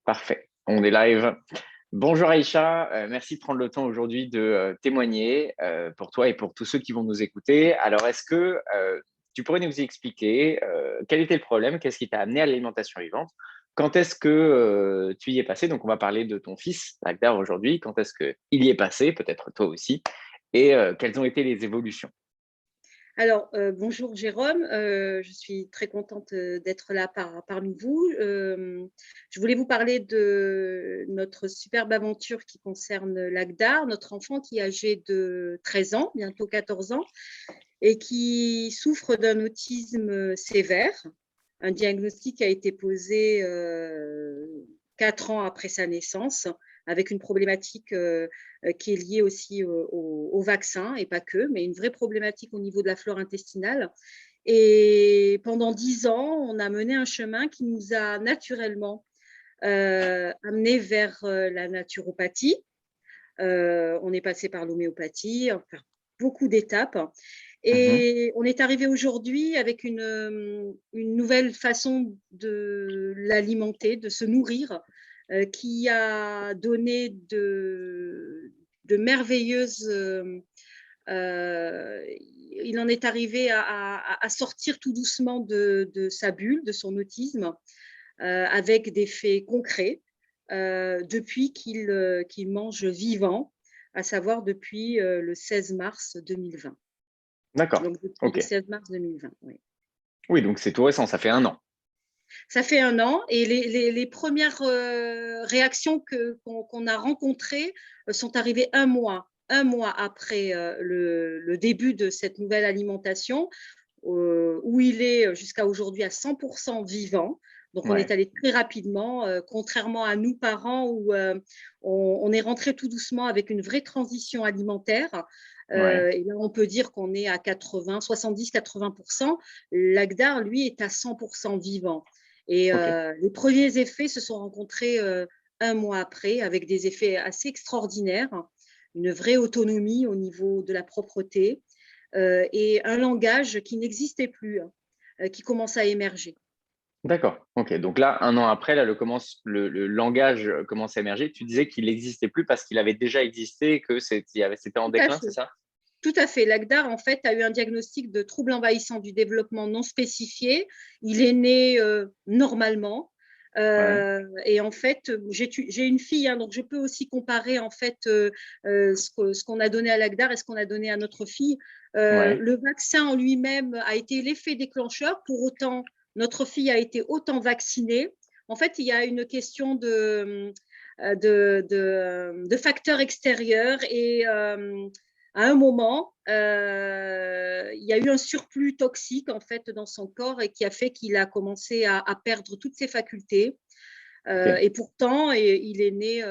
Parfait, on est live. Bonjour Aïcha, merci de prendre le temps aujourd'hui de témoigner pour toi et pour tous ceux qui vont nous écouter. Alors, est-ce que tu pourrais nous expliquer quel était le problème, qu'est-ce qui t'a amené à l'alimentation vivante? Quand est-ce que tu y es passé? Donc, on va parler de ton fils, Lagdar, aujourd'hui. Quand est-ce qu'il y est passé? Peut-être toi aussi. Et quelles ont été les évolutions? Alors, bonjour Jérôme, je suis très contente d'être là parmi vous. Je voulais vous parler de notre superbe aventure qui concerne Lagdar, notre enfant qui est âgé de 13 ans, bientôt 14 ans, et qui souffre d'un autisme sévère. Un diagnostic a été posé 4 ans après sa naissance, avec une problématique qui est liée aussi au vaccin, et pas que, mais une vraie problématique au niveau de la flore intestinale. Et pendant 10 ans, on a mené un chemin qui nous a naturellement amené vers la naturopathie. On est passé par l'homéopathie, enfin, beaucoup d'étapes. Mhm. Et on est arrivé aujourd'hui avec une nouvelle façon de l'alimenter, de se nourrir, qui a donné de merveilleuses. Il en est arrivé à sortir tout doucement de sa bulle, de son autisme, avec des faits concrets, depuis qu'il mange vivant, à savoir depuis le 16 mars 2020. D'accord, Donc, depuis le ok. 16 mars 2020, oui. Oui, donc c'est tout récent, ça fait un an. Ça fait un an et les premières réactions qu'on a rencontrées sont arrivées un mois après le début de cette nouvelle alimentation, où il est jusqu'à aujourd'hui à 100% vivant. Donc, on est Ouais, allé très rapidement, contrairement à nous parents où on est rentré tout doucement avec une vraie transition alimentaire. ouais, Et là, on peut dire qu'on est à 70-80%. L'Agdar, lui, est à 100% vivant. Et ok. les premiers effets se sont rencontrés un mois après, avec des effets assez extraordinaires, une vraie autonomie au niveau de la propreté, et un langage qui n'existait plus, qui commence à émerger. D'accord. Ok. Donc là, un an après, là, le langage commence à émerger. Tu disais qu'il n'existait plus parce qu'il avait déjà existé et que c'était en Tout à déclin, c'est fait. ça? Tout à fait. L'Agdar, en fait, a eu un diagnostic de trouble envahissant du développement non spécifié. Il est né normalement. Ouais. Et en fait, j'ai une fille, hein, donc je peux aussi comparer en fait ce qu'on a donné à l'Agdar et ce qu'on a donné à notre fille. Ouais. Le vaccin en lui-même a été l'effet déclencheur. Pour autant, notre fille a été autant vaccinée. En fait, il y a une question de facteurs extérieurs et à un moment, il y a eu un surplus toxique en fait dans son corps et qui a fait qu'il a commencé à perdre toutes ses facultés. Ok. Et pourtant, il est né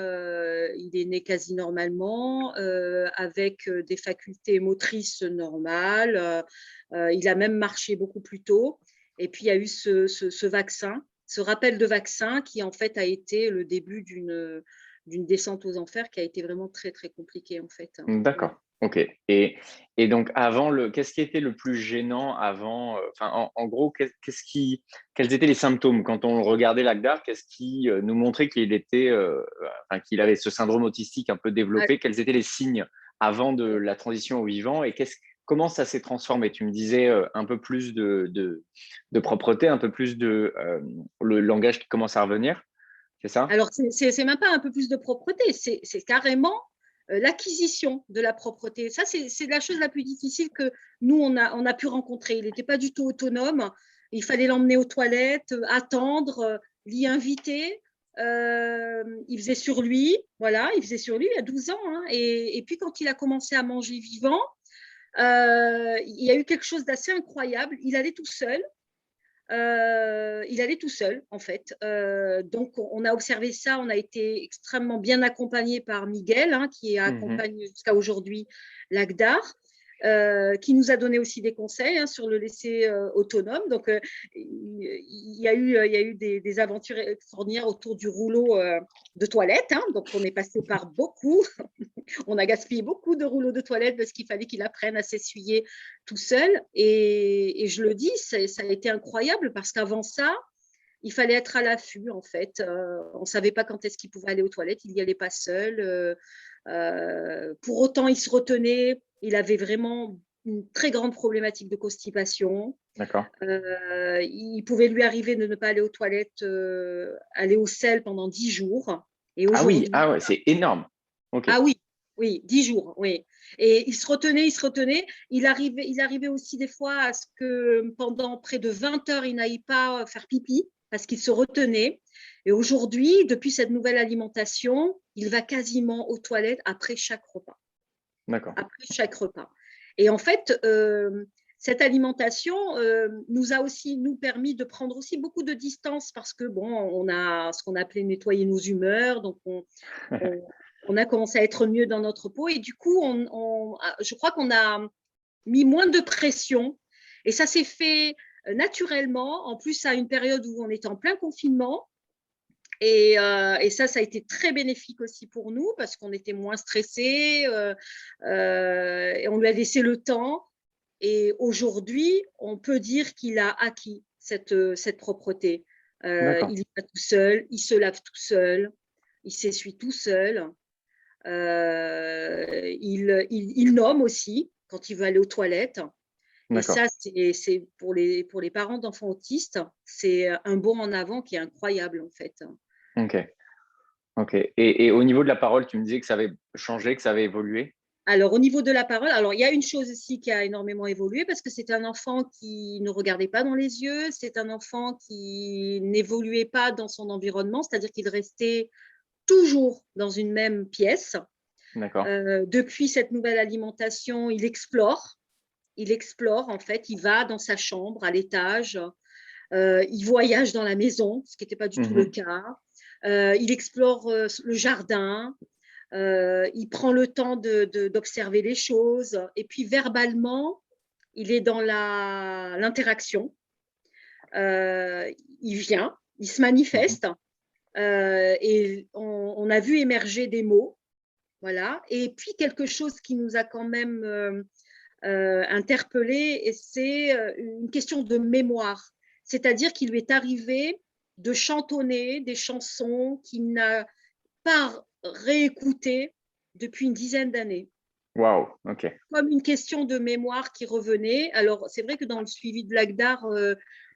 quasi normalement, avec des facultés motrices normales. Il a même marché beaucoup plus tôt. Et puis, il y a eu ce vaccin, ce rappel de vaccin qui, en fait, a été le début d'une descente aux enfers qui a été vraiment très, très compliquée, en fait. Ouais. D'accord. Ok. Et donc, qu'est-ce qui était le plus gênant avant, enfin, en gros, quels étaient les symptômes quand on regardait l'Agdar? Qu'est-ce qui nous montrait enfin, qu'il avait ce syndrome autistique un peu développé? Quels étaient les signes avant de la transition au vivant et comment ça s'est transformé? Tu me disais un peu plus de propreté, un peu plus le langage qui commence à revenir, c'est ça? Alors, c'est même pas un peu plus de propreté, c'est carrément l'acquisition de la propreté. Ça, c'est la chose la plus difficile que nous, on a pu rencontrer. Il n'était pas du tout autonome. Il fallait l'emmener aux toilettes, attendre, l'y inviter. Il faisait sur lui, voilà, il faisait sur lui il y a 12 ans, hein. Et puis, quand il a commencé à manger vivant, il y a eu quelque chose d'assez incroyable. Il allait tout seul, en fait. Donc, on a observé ça. On a été extrêmement bien accompagné par Miguel, hein, qui Mhm. accompagne jusqu'à aujourd'hui l'Agdar, qui nous a donné aussi des conseils, hein, sur le laisser autonome. Donc, il y a eu des aventures extraordinaires autour du rouleau de toilette, hein. Donc, on est passé par beaucoup. On a gaspillé beaucoup de rouleaux de toilette parce qu'il fallait qu'il apprenne à s'essuyer tout seul. Et je le dis, ça a été incroyable parce qu'avant ça, il fallait être à l'affût, en fait. On ne savait pas quand est-ce qu'il pouvait aller aux toilettes, il n'y allait pas seul. Pour autant, il se retenait. Il avait vraiment une très grande problématique de constipation. D'accord. Il pouvait lui arriver de ne pas aller aux toilettes, aller au sel pendant 10 jours. Et Ah oui, aujourd'hui, ah ouais, c'est énorme. Ok. ah oui, oui, 10 jours, oui. Et il se retenait, il se retenait. Il arrivait aussi des fois à ce que pendant près de 20 heures, il n'aille pas faire pipi parce qu'il se retenait. Et aujourd'hui, depuis cette nouvelle alimentation, il va quasiment aux toilettes après chaque repas. D'accord. Après chaque repas. Et en fait, cette alimentation nous a aussi nous permis de prendre aussi beaucoup de distance parce que bon, on a ce qu'on appelait nettoyer nos humeurs, donc on a commencé à être mieux dans notre peau et du coup, je crois qu'on a mis moins de pression et ça s'est fait naturellement. En plus, à une période où on était en plein confinement. Et ça a été très bénéfique aussi pour nous parce qu'on était moins stressés et on lui a laissé le temps. Et aujourd'hui, on peut dire qu'il a acquis cette propreté. D'accord. Il y va tout seul, il se lave tout seul, il s'essuie tout seul. Il nomme aussi quand il veut aller aux toilettes. Et D'accord. ça, c'est pour les parents d'enfants autistes, c'est un bond en avant qui est incroyable en fait. Ok. Ok. Et au niveau de la parole, tu me disais que ça avait changé, que ça avait évolué. Alors, au niveau de la parole, alors il y a une chose aussi qui a énormément évolué parce que c'est un enfant qui ne regardait pas dans les yeux, c'est un enfant qui n'évoluait pas dans son environnement, c'est-à-dire qu'il restait toujours dans une même pièce. D'accord. Depuis cette nouvelle alimentation, il explore en fait, il va dans sa chambre à l'étage, il voyage dans la maison, ce qui n'était pas du tout le Mhm. cas. Il explore le jardin, il prend le temps d'observer les choses. Et puis verbalement, il est dans l'interaction. Il vient, il se Mhm. manifeste. Et on a vu émerger des mots. Voilà. Et puis quelque chose qui nous a quand même interpellé, et c'est une question de mémoire. C'est-à-dire qu'il lui est arrivé de chantonner des chansons qu'il n'a pas réécoutées depuis une dizaine d'années. Waouh. Ok. Comme une question de mémoire qui revenait. Alors, c'est vrai que dans le suivi de l'ACDAR,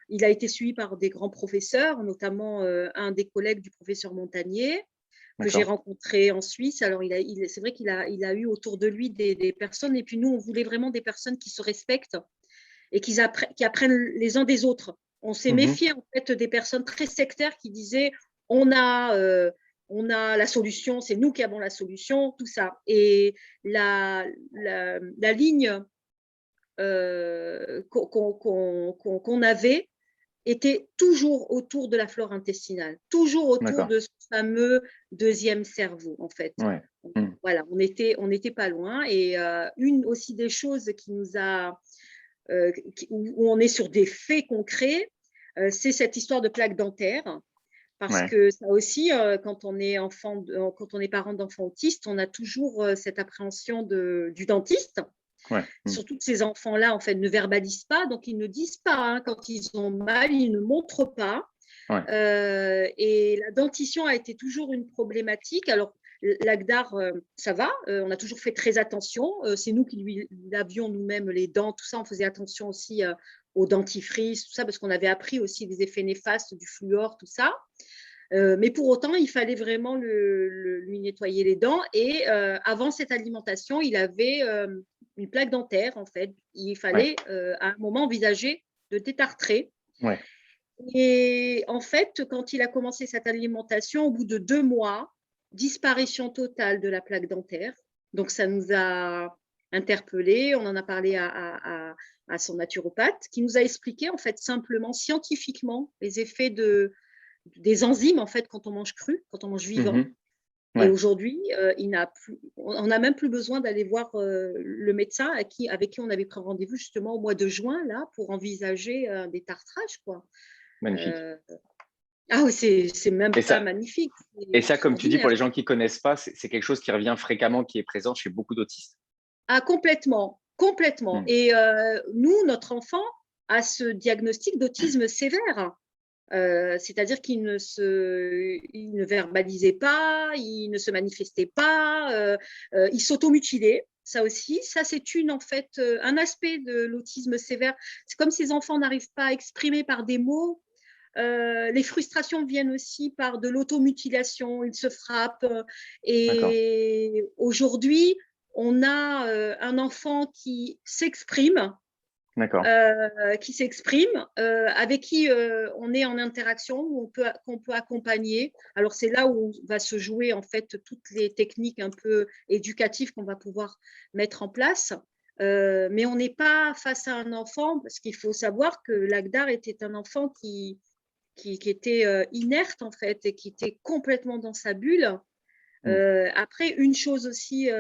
il a été suivi par des grands professeurs, notamment un des collègues du professeur Montagnier, que j'ai D'accord. rencontré en Suisse. Alors, c'est vrai qu'il a eu autour de lui des personnes. Et puis, nous, on voulait vraiment des personnes qui se respectent et qui apprennent les uns des autres. On s'est Mhm. méfié, en fait, des personnes très sectaires qui disaient on a la solution, c'est nous qui avons la solution, tout ça. Et la ligne qu'on avait était toujours autour de la flore intestinale, toujours autour D'accord. de ce fameux deuxième cerveau, en fait. Ouais. Mhm. Voilà, on n'était pas loin. Et une aussi des choses qui nous a, où on est sur des faits concrets, c'est cette histoire de plaque dentaire. Parce Ouais. que ça aussi, quand on est quand on est parent d'enfants autistes, on a toujours cette appréhension du dentiste. Ouais. Mhm. Surtout que ces enfants-là, en fait, ne verbalisent pas, donc ils ne disent pas hein, quand ils ont mal, ils ne montrent pas. Ouais. Et la dentition a été toujours une problématique. Alors, l'AGDAR, ça va, on a toujours fait très attention. C'est nous qui lui lavions nous-mêmes les dents, tout ça. On faisait attention aussi aux dentifrices, tout ça, parce qu'on avait appris aussi les effets néfastes du fluor, tout ça. Mais pour autant, il fallait vraiment lui nettoyer les dents. Et avant cette alimentation, il avait une plaque dentaire, en fait. Il Ouais. fallait à un moment envisager de détartrer. Ouais. Et en fait, quand il a commencé cette alimentation, au bout de 2 mois, disparition totale de la plaque dentaire. Donc, ça nous a interpellés. On en a parlé à son naturopathe qui nous a expliqué, en fait, simplement, scientifiquement, les effets des enzymes, en fait, quand on mange cru, quand on mange vivant. Mhm. Et Ouais. aujourd'hui, on n'a même plus besoin d'aller voir le médecin avec qui on avait pris rendez-vous justement au mois de juin, là, pour envisager des tartrages, quoi. Magnifique. Euh, ah oui, c'est même Et pas ça, magnifique, c'est et ça, comme tu dis, pour extraordinaire. les gens qui connaissent pas, c'est quelque chose qui revient fréquemment, qui est présent chez beaucoup d'autistes. Ah, complètement, complètement. Mhm. Et nous, notre enfant a ce diagnostic d'autisme sévère. C'est-à-dire qu'il il ne verbalisait pas, il ne se manifestait pas, il s'automutilait. Ça aussi, ça c'est en fait un aspect de l'autisme sévère. C'est comme ces enfants n'arrivent pas à exprimer par des mots. Les frustrations viennent aussi par de l'automutilation, ils se frappent. Et aujourd'hui, on a un enfant qui s'exprime, avec qui on est en interaction, qu'on peut accompagner. Alors c'est là où va se jouer en fait toutes les techniques un peu éducatives qu'on va pouvoir mettre en place. Mais on n'est pas face à un enfant, parce qu'il faut savoir que Lagdar était un enfant qui était inerte en fait et qui était complètement dans sa bulle. Après, une chose aussi,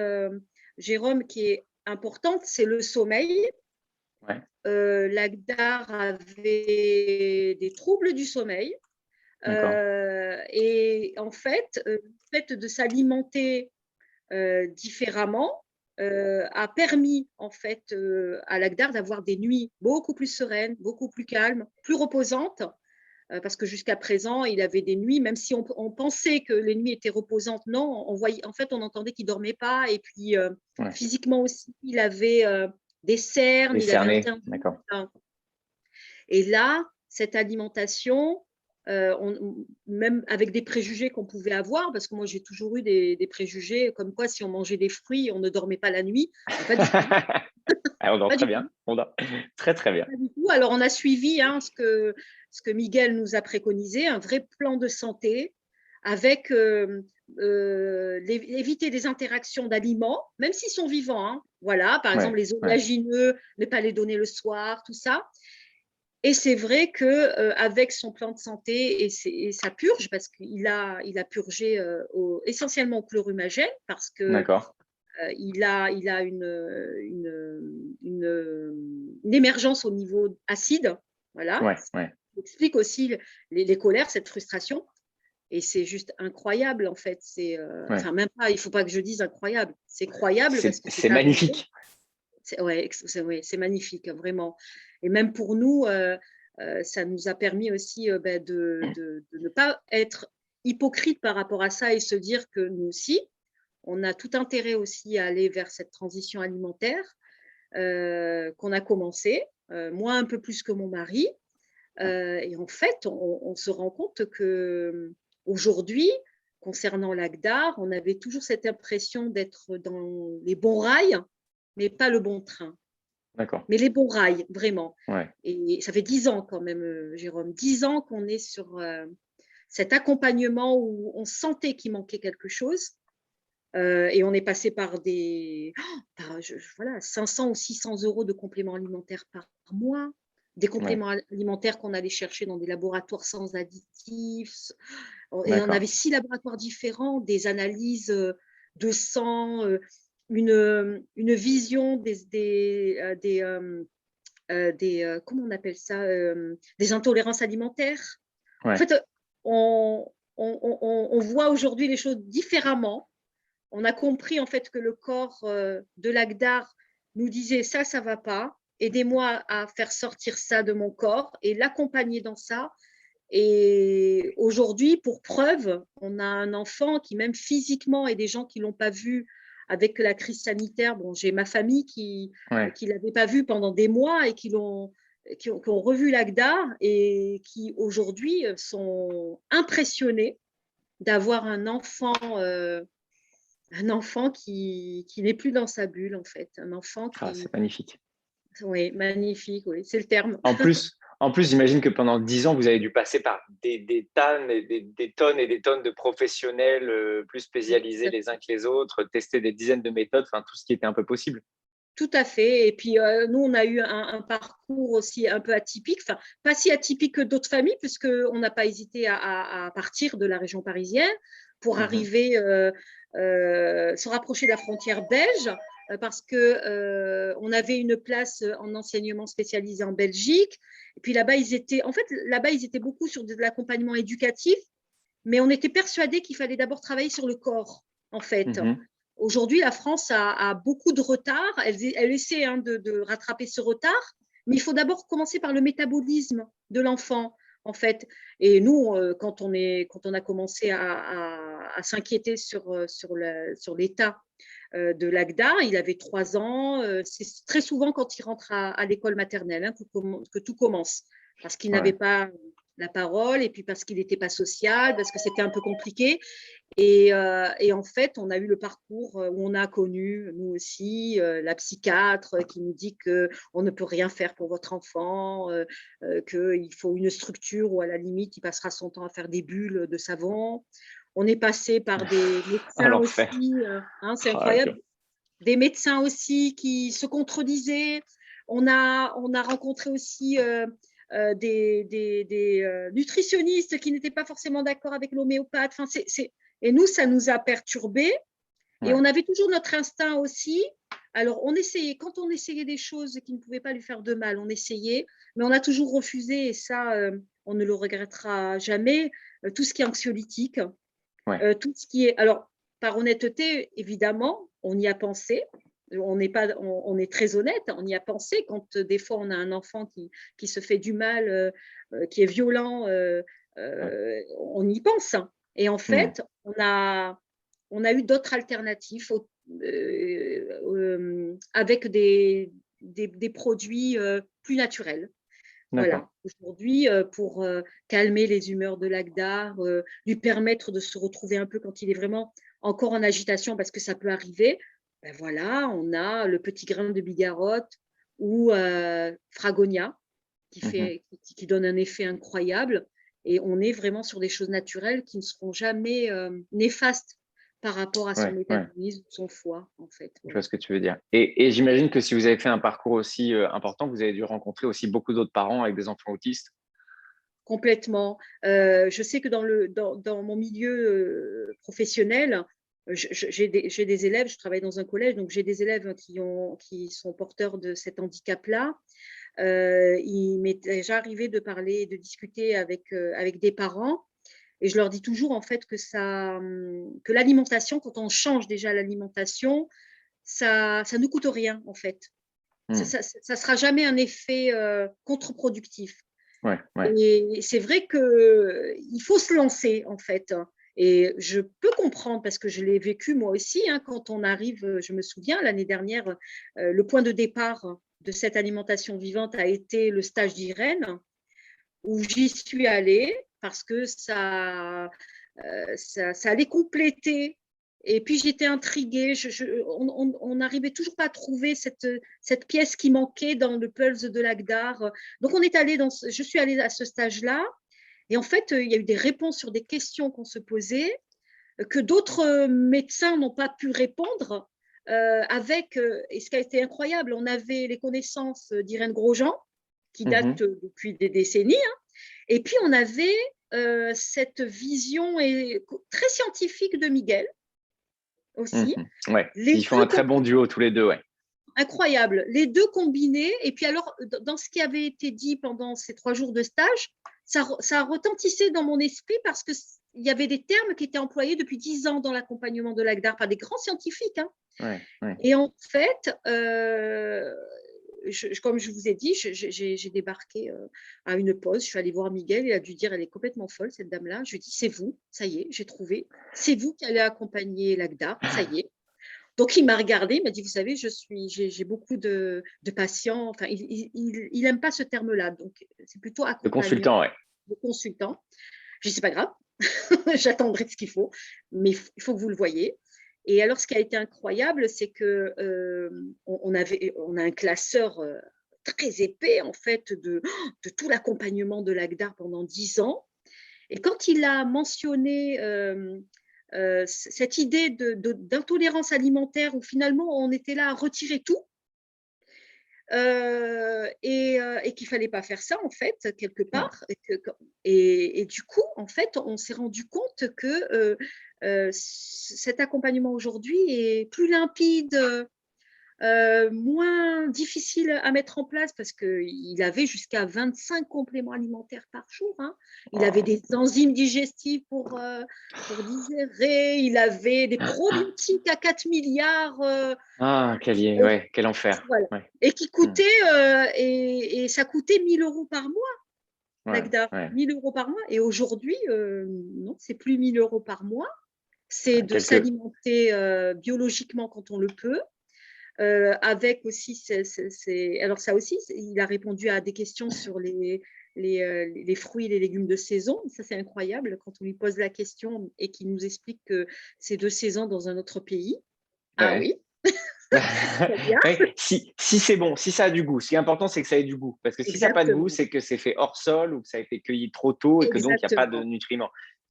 Jérôme, qui est importante, c'est le sommeil. Lagdar avait des troubles du sommeil. Et en fait, le fait de s'alimenter différemment a permis en fait à Lagdar d'avoir des nuits beaucoup plus sereines, beaucoup plus calmes, plus reposantes. Parce que jusqu'à présent, il avait des nuits, même si on pensait que les nuits étaient reposantes, non, en fait, on entendait qu'il ne dormait pas. Et puis, physiquement aussi, il avait des cernes, il avait un teint. Et là, cette alimentation, même avec des préjugés qu'on pouvait avoir, parce que moi, j'ai toujours eu des préjugés, comme quoi, si on mangeait des fruits, on ne dormait pas la nuit. Pas du tout. On dort très bien. On dort très, très bien. Pas du tout. Alors, on a suivi ce que Miguel nous a préconisé, un vrai plan de santé avec éviter des interactions d'aliments, même s'ils sont vivants. Hein. Voilà, par exemple, les oléagineux, ne pas les donner le soir, tout ça. Et c'est vrai qu'avec son plan de santé et sa purge, parce qu'il a purgé essentiellement au chlorumagène, parce que il a une émergence au niveau acide. Voilà. Ça explique aussi les colères, cette frustration. Et c'est juste incroyable, en fait. Enfin, même pas, il ne faut pas que je dise incroyable. C'est croyable. C'est magnifique. C'est magnifique, vraiment. Et même pour nous, ça nous a permis aussi de ne pas être hypocrite par rapport à ça et se dire que nous aussi, on a tout intérêt aussi à aller vers cette transition alimentaire qu'on a commencé, moi un peu plus que mon mari. Et en fait, on se rend compte qu'aujourd'hui, concernant Lagdar, on avait toujours cette impression d'être dans les bons rails, mais pas le bon train. Mais les bons rails, vraiment. Et ça fait 10 ans quand même, Jérôme, 10 ans qu'on est sur cet accompagnement où on sentait qu'il manquait quelque chose. Et on est passé par 500 ou 600 € de compléments alimentaires par mois, des compléments alimentaires qu'on allait chercher dans des laboratoires sans additifs. Et on avait 6 laboratoires différents, des analyses de sang, une vision comment on appelle ça, des intolérances alimentaires. En fait, on voit aujourd'hui les choses différemment. On a compris en fait que le corps de Lagdar nous disait ça ne va pas, aidez-moi à faire sortir ça de mon corps et l'accompagner dans ça. Et aujourd'hui, pour preuve, on a un enfant qui, même physiquement, et des gens qui ne l'ont pas vu avec la crise sanitaire, bon, j'ai ma famille qui ne l'avait pas vu pendant des mois et qui ont revu Lagdar et qui aujourd'hui sont impressionnés d'avoir un enfant qui n'est plus dans sa bulle, en fait. Un enfant qui… c'est magnifique. Oui, magnifique, oui, c'est le terme. En plus, j'imagine que pendant 10 ans, vous avez dû passer par des tonnes et des tonnes de professionnels plus spécialisés les uns que les autres, tester des dizaines de méthodes, enfin, tout ce qui était un peu possible. Tout à fait. Et puis, nous, on a eu un parcours aussi un peu atypique, enfin, pas si atypique que d'autres familles, puisqu'on n'a pas hésité à partir de la région parisienne pour arriver, se rapprocher de la frontière belge, parce qu'on avait une place en enseignement spécialisé en Belgique. Et puis là-bas, ils étaient beaucoup sur de l'accompagnement éducatif, mais on était persuadés qu'il fallait d'abord travailler sur le corps, en fait. Aujourd'hui, la France a beaucoup de retard. Elle essaie de rattraper ce retard, mais il faut d'abord commencer par le métabolisme de l'enfant en fait. Et nous, quand on a commencé à s'inquiéter sur l'état de Lagda, il avait 3 ans. C'est très souvent quand il rentre à l'école maternelle, hein, que tout commence, parce qu'il n'avait Ouais. pas la parole, et puis parce qu'il n'était pas social, parce que c'était un peu compliqué. Et en fait, on a eu le parcours où on a connu, nous aussi, la psychiatre qui nous dit qu'on ne peut rien faire pour votre enfant, qu'il faut une structure où, à la limite, il passera son temps à faire des bulles de savon. On est passé par des À médecins l'enfer. aussi, hein, c'est Ah, incroyable, des médecins aussi qui se contredisaient. On a rencontré aussi des nutritionnistes qui n'étaient pas forcément d'accord avec l'homéopathe. Enfin, et nous, ça nous a perturbés. Et ouais. on avait toujours notre instinct aussi. Alors, quand on essayait des choses qui ne pouvaient pas lui faire de mal, on essayait, mais on a toujours refusé, et ça, on ne le regrettera jamais, tout ce qui est anxiolytique, Ouais. tout ce qui est… Alors, par honnêteté, évidemment, on y a pensé. On est très honnête, on y a pensé quand des fois on a un enfant qui se fait du mal, qui est violent, Ouais. on y pense. Et en Hmm. fait, on a eu d'autres alternatives avec des produits plus naturels. D'accord. Voilà, aujourd'hui, pour calmer les humeurs de Lagdar, lui permettre de se retrouver un peu quand il est vraiment encore en agitation, parce que ça peut arriver, ben voilà, on a le petit grain de bigarotte ou Fragonia Mhm. qui donne un effet incroyable. Et on est vraiment sur des choses naturelles qui ne seront jamais néfastes par rapport à son Ouais, ouais. métabolisme, son foie, en fait. Je vois Voilà. ce que tu veux dire. Et j'imagine que si vous avez fait un parcours aussi important, vous avez dû rencontrer aussi beaucoup d'autres parents avec des enfants autistes. Complètement. Je sais que dans mon milieu professionnel, j'ai des élèves, je travaille dans un collège, donc j'ai des élèves qui sont porteurs de cet handicap-là. Il m'est déjà arrivé de parler, de discuter avec des parents, et je leur dis toujours en fait que l'alimentation, quand on change déjà l'alimentation, ça nous coûte rien en fait. Hmm. Ça sera jamais un effet contre-productif. Ouais, ouais. Et c'est vrai qu'il faut se lancer, en fait. Et je peux comprendre, parce que je l'ai vécu moi aussi, hein, quand on arrive, je me souviens, l'année dernière, le point de départ de cette alimentation vivante a été le stage d'Irène, où j'y suis allée parce que ça allait compléter. Et puis j'étais intriguée, on n'arrivait toujours pas à trouver cette pièce qui manquait dans le Pulse de Lagdar. Donc je suis allée à ce stage-là, et en fait, il y a eu des réponses sur des questions qu'on se posait, que d'autres médecins n'ont pas pu répondre. Et ce qui a été incroyable, on avait les connaissances d'Irène Grosjean, qui Mhm. datent depuis des décennies, hein, et puis on avait cette vision très scientifique de Miguel aussi. Mhm. Ouais. Les Ils font un deux très bon duo tous les deux, ouais. incroyable, les deux combinés. Et puis alors, dans ce qui avait été dit pendant ces 3 jours de stage, ça retentissait dans mon esprit, parce qu'il y avait des termes qui étaient employés depuis 10 ans dans l'accompagnement de l'ACDAR par des grands scientifiques, hein. Ouais, ouais. Et en fait, comme je vous ai dit, j'ai débarqué à une pause. Je suis allée voir Miguel. Il a dû dire: elle est complètement folle, cette dame-là. Je lui ai dit: c'est vous, ça y est, j'ai trouvé. C'est vous qui allez accompagner l'ACDAR, ça y est. Donc, il m'a regardé, il m'a dit: vous savez, j'ai beaucoup de patients. Enfin, il n'aime pas ce terme-là. Donc, c'est plutôt Le accompagnant, consultant, ouais. de consultant. Je dis: c'est pas grave, j'attendrai ce qu'il faut, mais il faut que vous le voyez. Et alors, ce qui a été incroyable, c'est que on a un classeur très épais, en fait, de tout l'accompagnement de l'ACDAR pendant 10 ans. Et quand il a mentionné cette idée d'intolérance alimentaire, où finalement on était là à retirer tout, et qu'il ne fallait pas faire ça, en fait, quelque Non. part. Et du coup, en fait, on s'est rendu compte que cet accompagnement aujourd'hui est plus limpide, moins difficile à mettre en place, parce qu'il avait jusqu'à 25 compléments alimentaires par jour, hein. Il avait Oh. des enzymes digestives pour digérer, il avait des probiotiques à 4 milliards, Ah, euh, ouais, quel enfer. voilà. Ouais. Et qui Hmm. coûtait, et ça coûtait 1 000 € par mois. Ouais, l'AGDA, ouais. 1 000 € par mois. Et aujourd'hui, non, c'est plus 1 000 € par mois. C'est de Quelques. s'alimenter biologiquement quand on le peut. Avec aussi, alors ça aussi, il a répondu à des questions sur les fruits et les légumes de saison. Ça, c'est incroyable quand on lui pose la question et qu'il nous explique que c'est de saison dans un autre pays. Ah Ouais. oui, très bien. Ouais, si c'est bon, si ça a du goût. Ce qui est important, c'est que ça ait du goût. Parce que si ça n'a pas de goût, Exactement, c'est que c'est fait hors sol ou que ça a été cueilli trop tôt et que donc il n'y a pas de exactement. nutriments.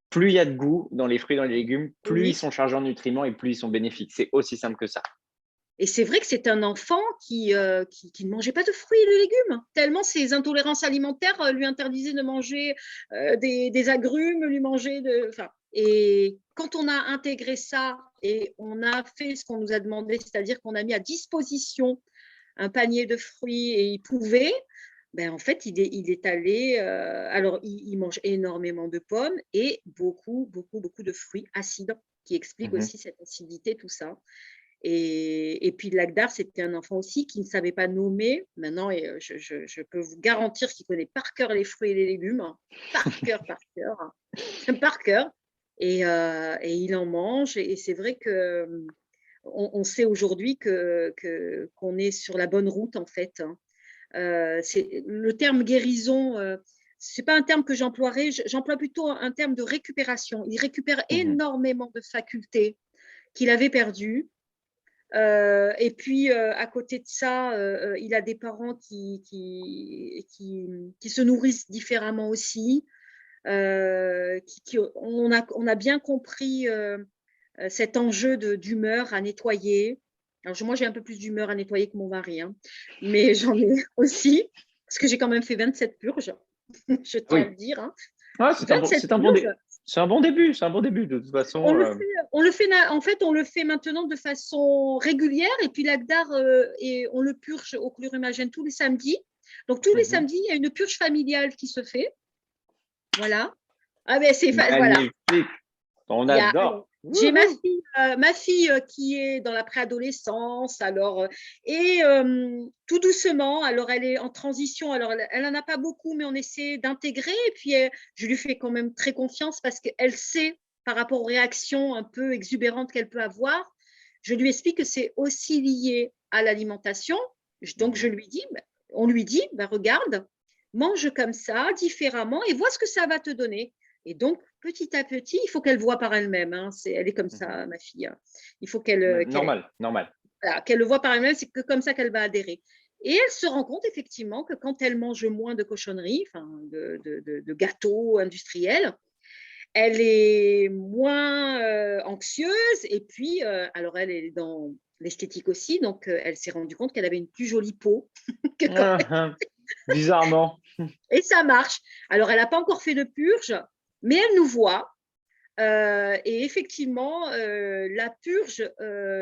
Plus il y a de goût dans les fruits et dans les légumes, plus ils Oui. sont chargés en nutriments et plus ils sont bénéfiques. C'est aussi simple que ça. Et c'est vrai que c'est un enfant qui ne mangeait pas de fruits et de légumes, tellement ses intolérances alimentaires lui interdisaient de manger des agrumes, lui manger de. Enfin, et quand on a intégré ça et on a fait ce qu'on nous a demandé, c'est-à-dire qu'on a mis à disposition un panier de fruits et il pouvait, ben en fait, il est allé. Alors, il mange énormément de pommes et beaucoup, beaucoup, beaucoup de fruits acides, qui explique Mhm, aussi cette acidité, tout ça. Et puis Lagdar, c'était un enfant aussi qui ne savait pas nommer. Maintenant, et je peux vous garantir qu'il connaît par cœur les fruits et les légumes, hein. Par cœur, par cœur, hein. Par cœur. Et il en mange. Et c'est vrai que on sait aujourd'hui qu'on est sur la bonne route, en fait, hein. Le terme guérison, c'est pas un terme que j'emploierais. J'emploie plutôt un terme de récupération. Il récupère mhm, énormément de facultés qu'il avait perdues. Et puis, à côté de ça, il a des parents qui se nourrissent différemment aussi. On a bien compris cet enjeu d'humeur à nettoyer. Alors, moi, j'ai un peu plus d'humeur à nettoyer que mon mari, hein, mais j'en ai aussi, parce que j'ai quand même fait 27 purges, je tiens à oui. le dire, hein. Ah, 27 purges. c'est un bon début. C'est un bon début. De toute façon, En fait, on le fait maintenant de façon régulière. Et puis l'Agdar, on le purge au chlorumagène tous les samedis. Donc tous les mhm. samedis, il y a une purge familiale qui se fait. Voilà. Ah ben voilà. Magnifique. On Alors, adore. j'ai Wouhou. ma fille qui est dans la préadolescence, alors, et tout doucement, alors elle est en transition, alors elle n'en a pas beaucoup, mais on essaie d'intégrer, et puis je lui fais quand même très confiance parce qu'elle sait, par rapport aux réactions un peu exubérantes qu'elle peut avoir, je lui explique que c'est aussi lié à l'alimentation. Donc Mhm, on lui dit, bah, regarde, mange comme ça, différemment, et vois ce que ça va te donner. Et donc, petit à petit, il faut qu'elle voie par elle-même, hein. Elle est comme mhm. ça, ma fille, hein. Il faut qu'elle Normal, normal. voilà, qu'elle le voit par elle-même, c'est que comme ça qu'elle va adhérer. Et elle se rend compte effectivement que quand elle mange moins de cochonneries, enfin de gâteaux industriels, elle est moins anxieuse. Et puis, alors elle est dans l'esthétique aussi, donc elle s'est rendue compte qu'elle avait une plus jolie peau que quand Ah, ah. Bizarrement. et ça marche. Alors, elle n'a pas encore fait de purge, mais elle nous voit. Et effectivement, la purge,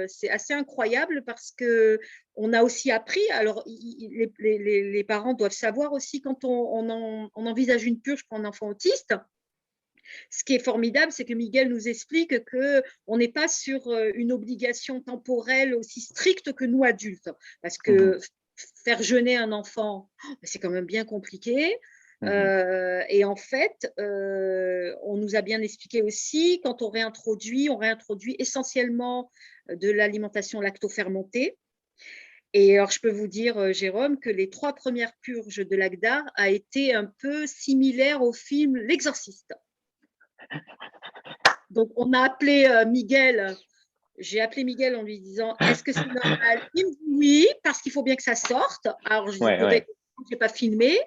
c'est assez incroyable parce que on a aussi appris. Alors, les parents doivent savoir aussi quand on envisage une purge pour un enfant autiste. Ce qui est formidable, c'est que Miguel nous explique que on n'est pas sur une obligation temporelle aussi stricte que nous adultes, parce Mhm, que faire jeûner un enfant, c'est quand même bien compliqué. mhm. Et en fait, on nous a bien expliqué aussi, quand on réintroduit essentiellement de l'alimentation lactofermentée. Et alors, je peux vous dire, Jérôme, que les 3 premières purges de l'Agdar a été un peu similaire au film L'Exorciste. Donc, on a appelé Miguel. J'ai appelé Miguel en lui disant est-ce que c'est normal? Il me dit oui, parce qu'il faut bien que ça sorte. Alors, je Ouais, n'ai ouais. pas filmé,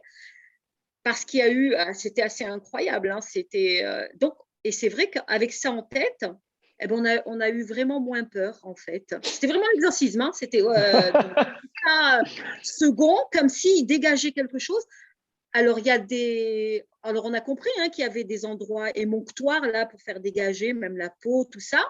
parce qu'il y a eu, c'était assez incroyable, hein, donc, et c'est vrai qu'avec ça en tête, eh ben on a eu vraiment moins peur, en fait. C'était vraiment un exorcisme, hein, c'était dans un second, comme s'il dégageait quelque chose. Alors, alors on a compris hein, qu'il y avait des endroits émonctoires là pour faire dégager même la peau, tout ça,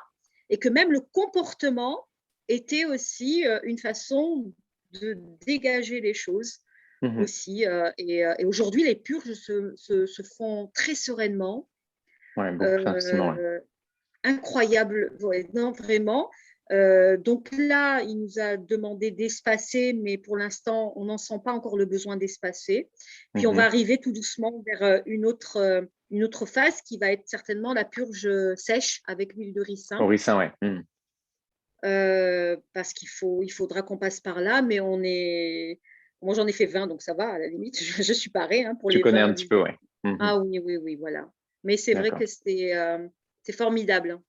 et que même le comportement était aussi une façon de dégager les choses Mhm. aussi. Et aujourd'hui, les purges se font très sereinement. Ouais, bon, effectivement. Ouais. Euh, Incroyable, ouais, non, vraiment. Donc là, il nous a demandé d'espacer, mais pour l'instant, on n'en sent pas encore le besoin d'espacer. Puis on va arriver tout doucement vers une autre phase qui va être certainement la purge sèche avec l'huile de ricin. Au ricin, ouais. Parce il faudra qu'on passe par là, mais moi j'en ai fait 20, donc ça va, à la limite, je suis parée pour Tu les connais 20 un petit peu, ouais. Ah oui, oui, oui, voilà. Mais c'est vrai D'accord. que c'est formidable.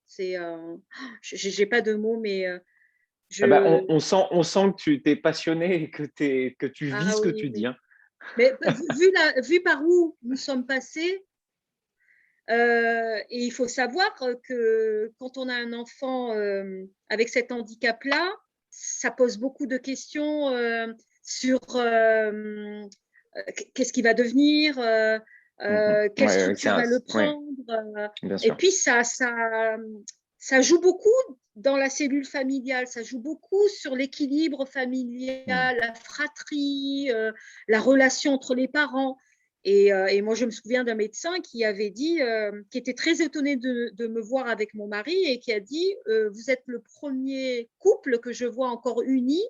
J'ai pas de mots, mais Ah bah, je. on sent que tu t'es passionné et que tu vis Ah ce que oui, tu dis, mais, hein. mais vu par où nous sommes passés, et il faut savoir que quand on a un enfant avec cet handicap-là, ça pose beaucoup de questions sur qu'est-ce qu'il va devenir, quelle Ouais, structure va le ouais, prendre. bien Et sûr. puis, ça joue beaucoup dans la cellule familiale, ça joue beaucoup sur l'équilibre familial, la fratrie, la relation entre les parents. Et moi, je me souviens d'un médecin qui avait dit, qui était très étonné de me voir avec mon mari et qui a dit, vous êtes le premier couple que je vois encore uni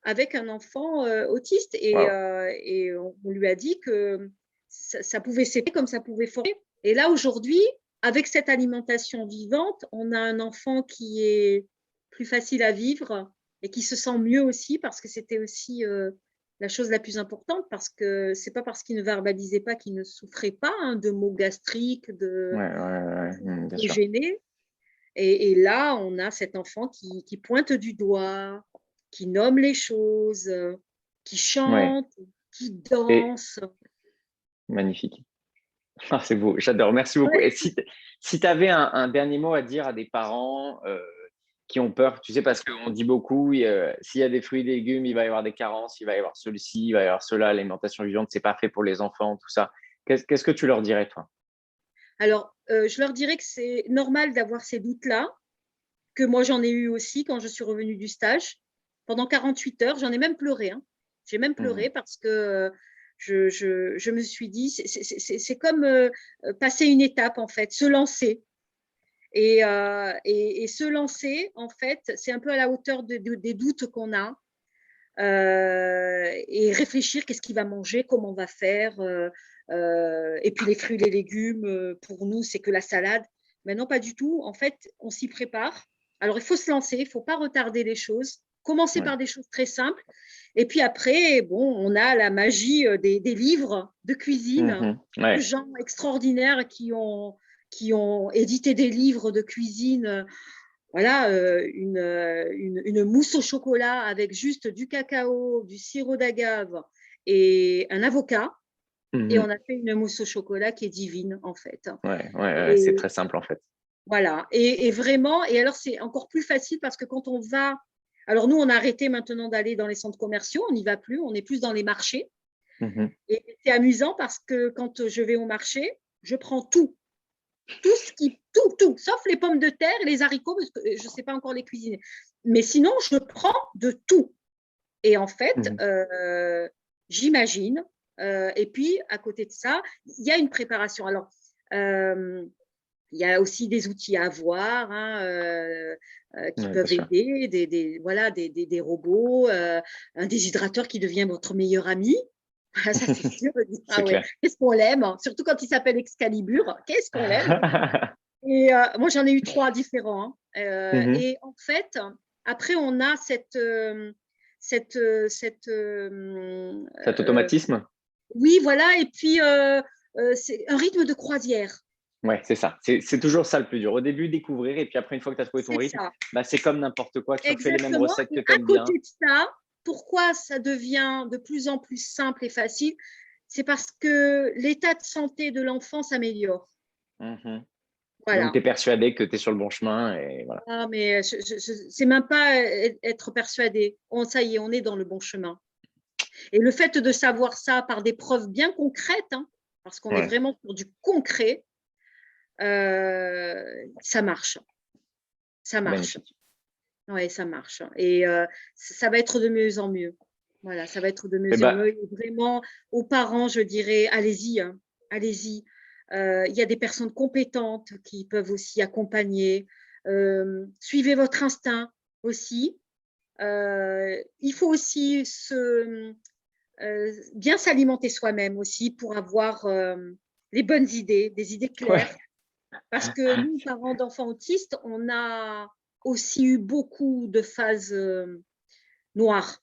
avec un enfant autiste. Waouh. Et on lui a dit que ça pouvait s'aider comme ça pouvait former. Et là, aujourd'hui, avec cette alimentation vivante, on a un enfant qui est plus facile à vivre et qui se sent mieux aussi, parce que c'était aussi la chose la plus importante, parce que c'est pas parce qu'il ne verbalisait pas qu'il ne souffrait pas de maux gastriques, Bien de sûr. gênés. Et là, on a cet enfant qui pointe du doigt, qui nomme les choses, qui Ouais. chante, qui Et danse. magnifique. Ah, c'est beau, j'adore, merci beaucoup. Et Ouais. si tu avais un dernier mot à dire à des parents qui ont peur, tu sais, parce qu'on dit beaucoup, s'il y a des fruits et légumes, il va y avoir des carences, il va y avoir celui-ci, il va y avoir cela, l'alimentation vivante, c'est pas fait pour les enfants, tout ça. Qu'est-ce que tu leur dirais, toi? Alors, je leur dirais que c'est normal d'avoir ces doutes-là, que moi j'en ai eu aussi quand je suis revenue du stage. Pendant 48 heures, j'en ai même pleuré. J'ai même Mhm. pleuré parce que je me suis dit, c'est comme passer une étape en fait, se lancer. Et se lancer, en fait, c'est un peu à la hauteur des doutes qu'on a. Et réfléchir, qu'est-ce qu'il va manger, comment on va faire. Et puis les fruits et les légumes, pour nous, c'est que la salade. Mais non, pas du tout. En fait, on s'y prépare. Alors, il faut se lancer, il ne faut pas retarder les choses. Commencer Ouais. par des choses très simples. Et puis après, bon, on a la magie des livres de cuisine, de Ouais. gens extraordinaires qui ont édité des livres de cuisine. Voilà, une mousse au chocolat avec juste du cacao, du sirop d'agave et un avocat. Et on Mhm. a fait une mousse au chocolat qui est divine, en fait. Ouais, c'est Et très simple, en fait. voilà. Et vraiment, et alors c'est encore plus facile parce que quand on va. Alors nous, on a arrêté maintenant d'aller dans les centres commerciaux, on n'y va plus, on est plus dans les marchés. Mhm. Et c'est amusant parce que quand je vais au marché, je prends tout. Tout, sauf les pommes de terre et les haricots, parce que je ne sais pas encore les cuisiner. Mais sinon, je prends de tout. Et en fait, Mhm. j'imagine. Et puis, à côté de ça, il y a une préparation. Alors, il y a aussi des outils à avoir qui Ouais, bien peuvent sûr. aider, voilà, des robots, un déshydrateur qui devient votre meilleur ami. Ah, ça, c'est sûr. C'est Ah ouais, clair. qu'est-ce qu'on l'aime, surtout quand il s'appelle Excalibur. Qu'est-ce qu'on l'aime. Et moi, j'en ai eu 3 différents. Mhm. Et en fait, après, on a cette, Cet automatisme? oui, voilà. Et puis, c'est un rythme de croisière. Ouais, c'est ça. C'est toujours ça le plus dur. Au début, découvrir, et puis après, une fois que tu as trouvé ton C'est rythme, ça, bah, c'est comme n'importe quoi. Tu refais les mêmes exactement. recettes Et que tu à aimes bien. côté de ça, pourquoi ça devient de plus en plus simple et facile? C'est parce que l'état de santé de l'enfant s'améliore. Mhm. Donc, tu Voilà. es persuadé que tu es sur le bon chemin et voilà. Ah, mais c'est même pas être persuadé. Ça y est, on est dans le bon chemin. Et le fait de savoir ça par des preuves bien concrètes, parce qu'on est Ouais, vraiment sur du concret, ça marche. Ça marche. magnifique. Oui, ça marche. Et ça va être de mieux en mieux. Voilà, ça va être de Eh mieux en ben, mieux. Et vraiment, aux parents, je dirais, allez-y, allez-y. Il y a des personnes compétentes qui peuvent aussi accompagner. Suivez votre instinct. aussi. Il faut aussi bien s'alimenter soi-même aussi pour avoir les bonnes idées, des idées claires. Ouais. Parce que nous, parents d'enfants autistes, on a aussi eu beaucoup de phases noires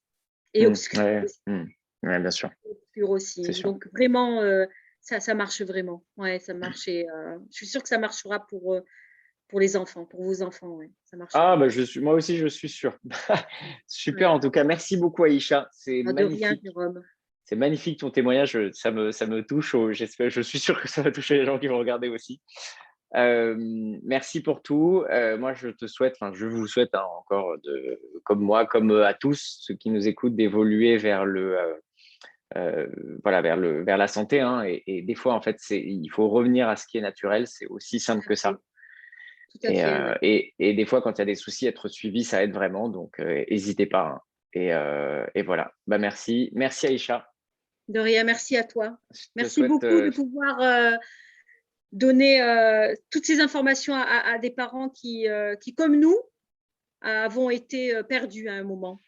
et obscures Ouais, aussi. ouais, bien sûr, c'est sûr. Donc vraiment, ça marche vraiment. Ouais, ça marche et je suis sûre que ça marchera pour les enfants, pour vos enfants, ouais, ça Ah, marchera. bah, moi aussi, je suis sûr. Super, Ouais. en tout cas, merci beaucoup, Aïcha. C'est Ah, de rien, magnifique. Jérôme. C'est magnifique ton témoignage. Ça me touche. J'espère, je suis sûr que ça va toucher les gens qui vont regarder aussi. Euh, Merci pour tout. Moi, je vous souhaite hein, encore, comme moi, comme à tous ceux qui nous écoutent, d'évoluer vers euh, voilà, vers la santé. Hein, et des fois, en fait, il faut revenir à ce qui est naturel. C'est aussi Tout simple à que ça. fait, tout à fait, ouais. Et des fois, quand il y a des soucis, être suivi, ça aide vraiment. Donc, n'hésitez pas. Hein. Et voilà. Bah, merci. Merci, Aïcha. De rien, merci à toi. Je te Merci souhaite. beaucoup de pouvoir donner toutes ces informations à des parents qui, comme nous, avons été perdus à un moment.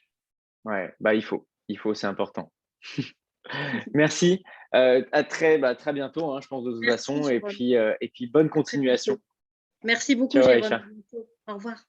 Ouais, bah, il faut, c'est important. Merci. Très bientôt, hein, je pense, de toute Merci, façon. Jérôme. Et puis, bonne À très continuation. bientôt. Merci beaucoup, Ciao, Jérôme. À Aïcha. bientôt. Au revoir.